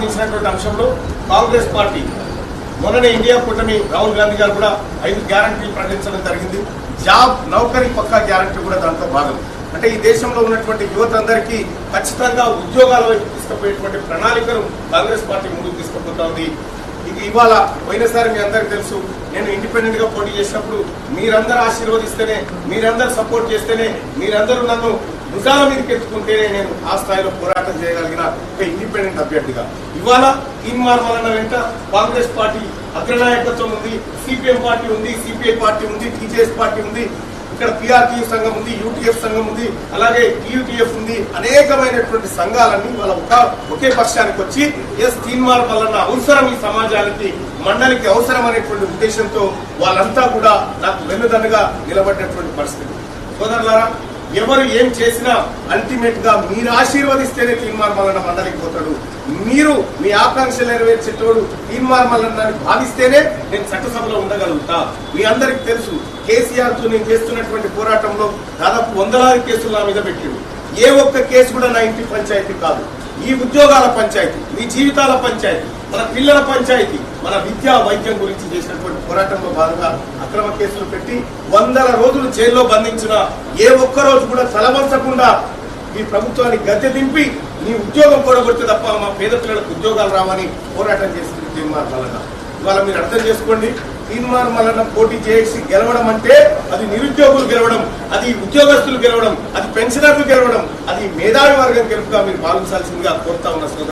సంబంధించినటువంటి అంశంలో కాంగ్రెస్ పార్టీ మొన్ననే ఇండియా కూటమి రాహుల్ గాంధీ గారు కూడా 5 గ్యారంటీలు ప్రకటించడం జరిగింది. జాబ్ నౌకరీ పక్కా గ్యారంటీ కూడా దాంట్లో భాగం. అంటే ఈ దేశంలో ఉన్నటువంటి యువత అందరికీ ఖచ్చితంగా ఉద్యోగాల వైపు తీసుకుపోయేటువంటి ప్రణాళికను కాంగ్రెస్ పార్టీ ముందుకు తీసుకుపోతా ఉంది. ఇది ఇవాళ పోయినసారి మీ అందరికీ తెలుసు, నేను ఇండిపెండెంట్ గా పోటీ చేసినప్పుడు మీరందరూ ఆశీర్వదిస్తేనే, మీరందరూ సపోర్ట్ చేస్తేనే, మీరందరూ నన్ను భుజాల మీదకి ఎత్తుకుంటేనే నేను ఆ స్థాయిలో పోరాటం చేయగలిగిన ఒక ఇండిపెండెంట్ అభ్యర్థిగా. ఇవాళ తీన్మార్ మల్లన్న వెంట కాంగ్రెస్ పార్టీ అగ్రనాయకత్వం ఉంది, సిపిఎం పార్టీ ఉంది, సిపిఐ పార్టీ ఉంది, టీజేఎస్ పార్టీ ఉంది, ఇక్కడ పిఆర్టీయూ సంఘం ఉంది, యూటీఎఫ్ సంఘం ఉంది, అలాగే టీయూటీఎఫ్ ఉంది. అనేకమైనటువంటి సంఘాలన్నీ వాళ్ళ ఒకే పక్షానికి వచ్చి తీన్మార్ మల్లన్న అవసరం, ఈ సమాజానికి మండలికి అవసరం అనేటువంటి ఉద్దేశంతో వాళ్ళంతా కూడా నాకు వెన్నుదన్నుగా నిలబడినటువంటి పరిస్థితి. సోదరులారా, ఎవరు ఏం చేసినా అల్టిమేట్ గా మీరు ఆశీర్వదిస్తేనే తీన్మార్ మల్లన్న మండలికి పోతాడు. మీరు మీ ఆకాంక్షలు నెరవేర్చేటోడు తీన్మార్ మల్లన్న భావిస్తేనే నేను చట్టసభలో ఉండగలుగుతా. మీ అందరికి తెలుసు, కేసీఆర్ తో నేను చేస్తున్నటువంటి పోరాటంలో దాదాపు 100 కేసులు నా మీద పెట్టిండు. ఏ ఒక్క కేసు కూడా నా ఇంటి పంచాయతీ కాదు. ఈ ఉద్యోగాల పంచాయతీ, మీ జీవితాల పంచాయతీ, మన పిల్లల పంచాయతీ, మన విద్యా వైద్యం గురించి చేసినటువంటి పోరాటంలో భాగంగా అక్రమ కేసులు పెట్టి 100 రోజులు జైల్లో బంధించిన ఏ ఒక్క రోజు కూడా తలవంచకుండా ఈ ప్రభుత్వాన్ని గద్దె దింపి నీ ఉద్యోగం కూడగొడితే తప్ప మా పేద పిల్లలకు ఉద్యోగాలు రావని పోరాటం చేస్తుంది తీన్మార్ మల్లన్న. ఇవాళ మీరు అర్థం చేసుకోండి, తీన్మార్ మల్లన్న పోటీ చేసి గెలవడం అంటే అది నిరుద్యోగులు గెలవడం, అది ఉద్యోగస్తులు గెలవడం, అది పెన్షనర్లు గెలవడం, అది మేధావి వర్గం గెలుపుగా మీరు భావించాల్సిందిగా కోరుతా ఉన్న